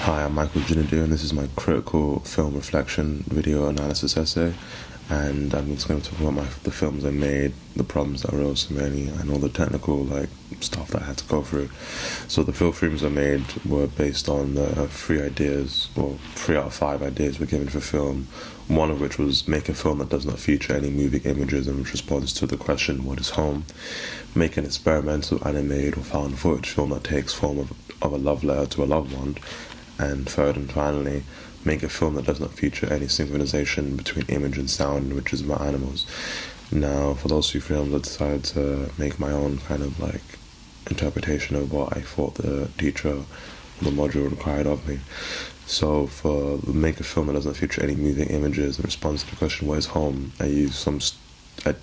Hi, I'm Michael Jinadu, and this is my critical film reflection video analysis essay. And I'm just going to talk about the films I made, the problems that arose so many, and all the technical stuff that I had to go through. So the film films I made were based on three ideas, or 3 out of 5 ideas were given for film. One of which was make a film that does not feature any moving images and which responds to the question, what is home? Make an experimental, animated, or found footage film that takes form of a love letter to a loved one. And third and finally, make a film that does not feature any synchronization between image and sound, which is about animals. Now, for those 2 films, I decided to make my own kind of interpretation of what I thought the teacher or the module required of me. So for make a film that doesn't feature any moving images in response to the question, what is home? I used some stock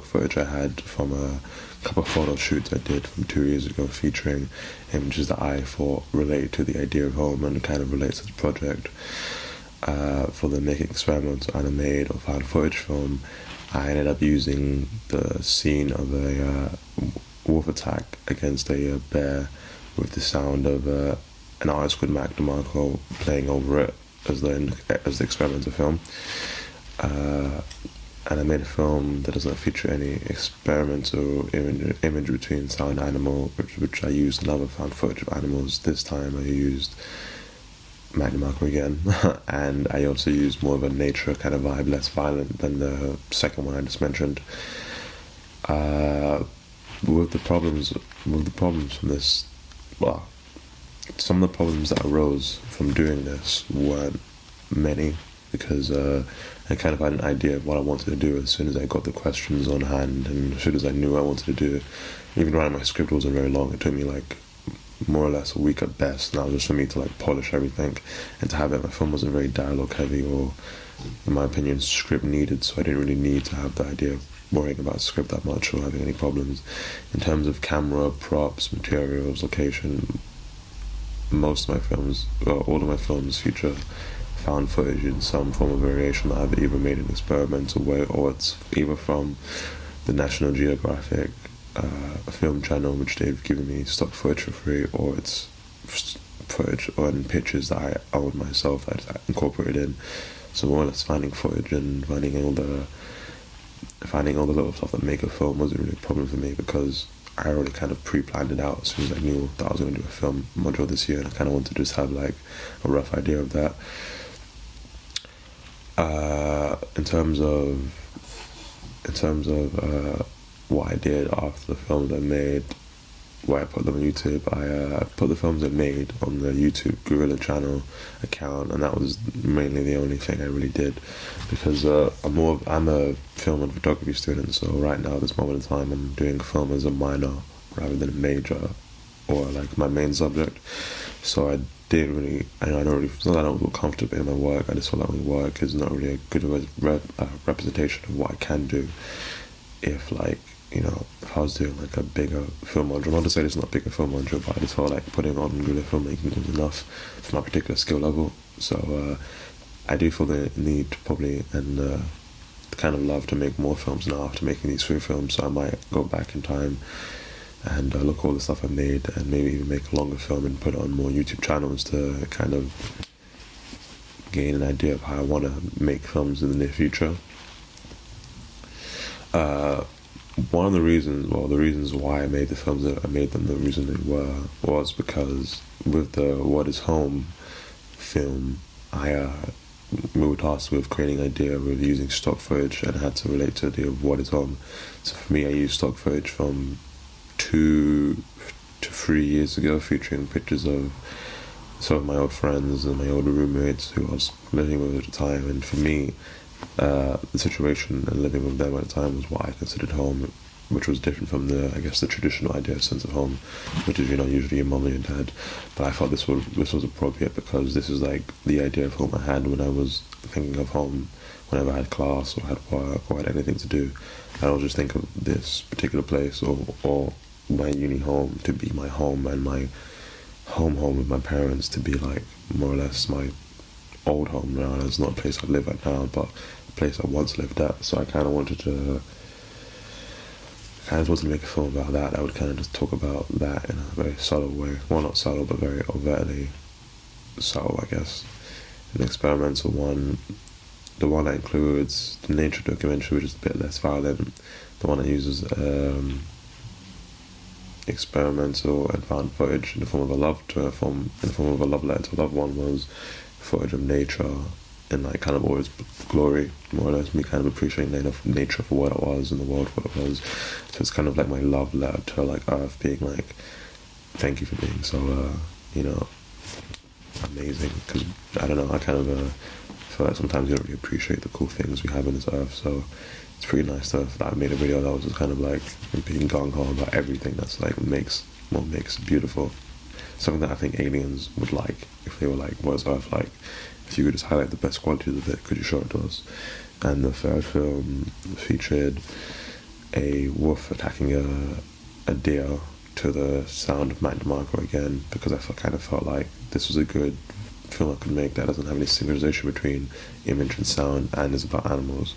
footage I had from a couple of photo shoots I did from 2 years ago, featuring images that I thought relate to the idea of home and kind of relates to the project. For the making experimental, animated, or found footage film, I ended up using the scene of a wolf attack against a bear with the sound of an artist called Mac DeMarco playing over it as the experimental film. And I made a film that doesn't feature any experimental image between sound and animal, which I used another found footage of animals. This time I used Mac DeMarco again, and I also used more of a nature kind of vibe, less violent than the second one I just mentioned. With the problems from this, well, some of the problems that arose from doing this weren't many, because I kind of had an idea of what I wanted to do as soon as I got the questions on hand, and as soon as I knew what I wanted to do. Even writing my script wasn't very long. It took me more or less a week at best, and that was just for me to polish everything and to have it. My film wasn't very dialogue heavy or, in my opinion, script needed, so I didn't really need to have the idea of worrying about script that much or having any problems. In terms of camera, props, materials, location, most of my films, all of my films feature found footage in some form of variation that I've either made an experimental way, or it's either from the National Geographic film channel, which they've given me stock footage for free, or it's footage and pictures that I own myself that I incorporated in. So more or less finding footage and finding all the little stuff that make a film wasn't really a problem for me, because I already kind of pre-planned it out as soon as I knew that I was going to do a film module this year, and I kind of wanted to just have a rough idea of that. In terms of what I did after the films I made, where I put them on YouTube, I put the films I made on the YouTube Guerrilla channel account, and that was mainly the only thing I really did, because I'm a film and photography student. So right now, at this moment in time, I'm doing film as a minor rather than a major, or my main subject. So I didn't really, it's not that I don't feel comfortable in my work. I just feel like my work is not really a good representation of what I can do. If if I was doing a bigger film module, not to say it's not a bigger film module, but I just felt like putting on guerrilla filmmaking was enough for my particular skill level. So I do feel the need probably and the kind of love to make more films now after making these 3 films. So I might go back in time and look at all the stuff I made, and maybe even make a longer film and put it on more YouTube channels to kind of gain an idea of how I want to make films in the near future. One of the reasons why I made the films that I made them, the reason they were, was because with the What is Home film, we were tasked with creating an idea with using stock footage and had to relate to the idea of what is home. So for me, I used stock footage from 2 to 3 years ago, featuring pictures of some of my old friends and my older roommates who I was living with at the time. And for me, the situation and living with them at the time was what I considered home, which was different from the traditional idea of sense of home, which is usually your mum and your dad. But I thought this was appropriate, because this is the idea of home I had when I was thinking of home whenever I had class or had work or had anything to do. I would just think of this particular place or my uni home to be my home, and my home with my parents to be more or less my old home now. It's not a place I live at now, but a place I once lived at. So I kind of wanted to I kind of wanted to make a film about that. I would kind of just talk about that in a very subtle way. Well, not subtle, but very overtly subtle, I guess. An experimental one. The one that includes the nature documentary, which is a bit less violent. The one that uses experimental and found footage in the form of a love letter to a loved one, was footage of nature in like kind of all its glory, more or less. Me kind of appreciating nature for what it was and the world for what it was. So it's kind of like my love letter to like Earth, being like, thank you for being so amazing. Because I don't know, I kind of feel like sometimes you don't really appreciate the cool things we have in this Earth. So it's pretty nice that I made a video that was just kind of like being gung-ho about everything that's like makes it beautiful. Something that I think aliens would like if they were like, what is Earth like? If you could just highlight the best qualities of it, could you show it to us? And the third film featured a wolf attacking a deer to the sound of Mac DeMarco again, because I kind of felt like this was a good film I could make that doesn't have any synchronization between image and sound and is about animals,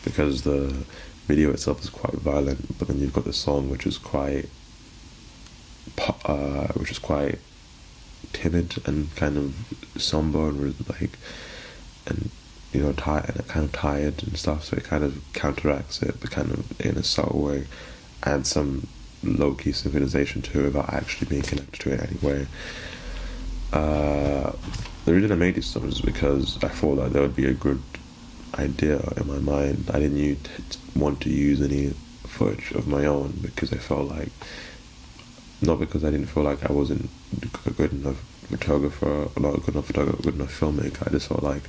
because the video itself is quite violent, but then you've got the song which is quite timid and kind of somber and like, and you know, tired and kind of tired and stuff. So it kind of counteracts it, but kind of in a subtle way, adds some low-key synchronization to it without actually being connected to it anyway. The reason I made these songs is because I thought that there would be a good idea in my mind. I didn't want to use any footage of my own because I felt like, not because I didn't feel like I wasn't a good enough photographer, not a good enough photographer, good enough filmmaker. I just felt like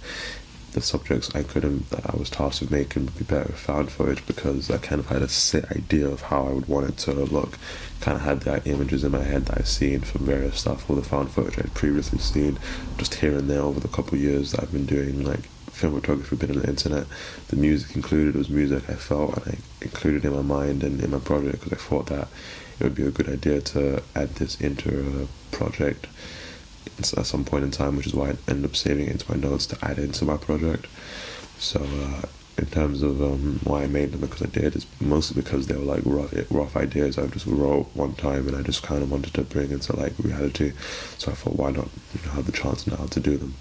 the subjects that I was tasked with making would be better with found footage, because I kind of had a set idea of how I would want it to look. Kind of had the images in my head that I'd seen from various stuff, all the found footage I'd previously seen, just here and there over the couple of years that I've been doing like film photography, been on the internet. The music included was music I felt and I included in my mind and in my project, because I thought that it would be a good idea to add this into a project at some point in time, which is why I ended up saving it into my notes to add into my project. So in terms of why I made them, because I did, is mostly because they were like rough ideas I just wrote one time and I just kind of wanted to bring into like reality. So I thought, why not have the chance now to do them.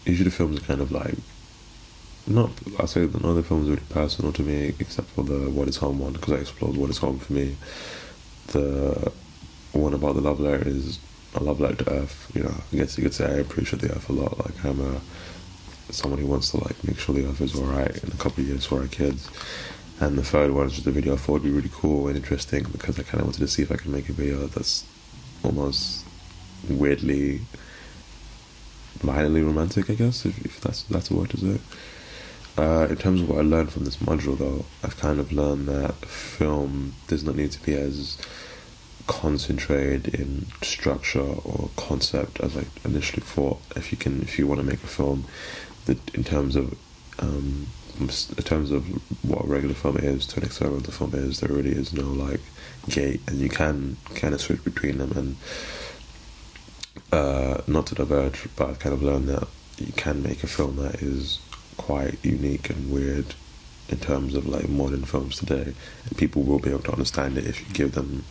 Usually the films are kind of like, I'll say that none of the films are really personal to me, except for the What Is Home one, because I explored what is home for me. The one about the love letter is a love letter to Earth. I guess you could say I appreciate the Earth a lot. Like, I'm someone who wants to like make sure the Earth is alright in a couple of years for our kids. And the third one is just a video I thought would be really cool and interesting, because I kind of wanted to see if I could make a video that's almost weirdly, violently romantic, I guess, if that's a word to say. In terms of what I learned from this module, though, I've kind of learned that film does not need to be as concentrated in structure or concept as I initially thought. If you want to make a film, that in terms of what a regular film is to an experimental film is, there really is no like gate, and you can kind of switch between them. And not to diverge, but I've kind of learned that you can make a film that is quite unique and weird in terms of like modern films today, and people will be able to understand it if you give them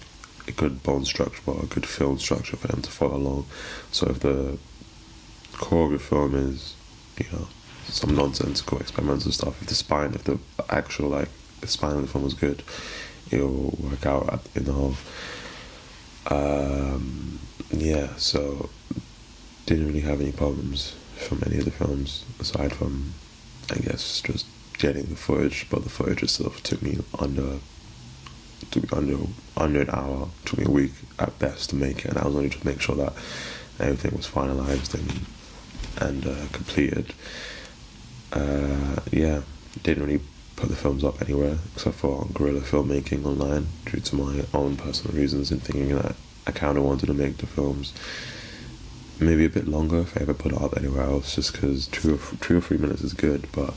a good bone structure or a good film structure for them to follow along. So if the core of your film is, some nonsensical experimental stuff, if the actual like the spine of the film is good, it'll work out in the whole. So didn't really have any problems from any of the films, aside from, I guess, just getting the footage. But the footage itself took me under an hour, took me a week at best to make it, and I was only just making sure that everything was finalized and completed. Didn't really put the films up anywhere except for guerrilla filmmaking online due to my own personal reasons, and thinking that I kind of wanted to make the films maybe a bit longer if I ever put it up anywhere else, just because 2 or 3 minutes is good, but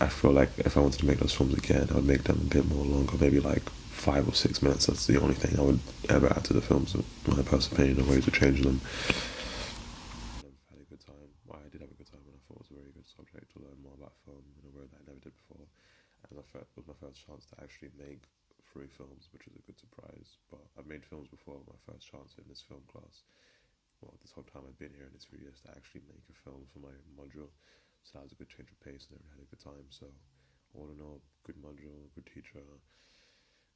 I feel like if I wanted to make those films again, I would make them a bit more longer, maybe like 5 or 6 minutes. That's the only thing I would ever add to the films, in my personal opinion, or ways to change them. I've had a good time. Well, I did have a good time, and I thought it was a very good subject to learn more about film in a way that I never did before. And the was my first chance to actually make 3 films, which was a good surprise. But I've made films before. My first chance in this film class. Well, this whole time I've been here in this 3 years to actually make a film for my module. So that was a good change of pace, and everyone had a good time. So all in all, good module, good teacher,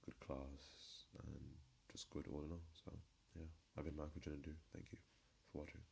good class, and just good all in all. So yeah, I've been Michael Jinadu. Thank you for watching.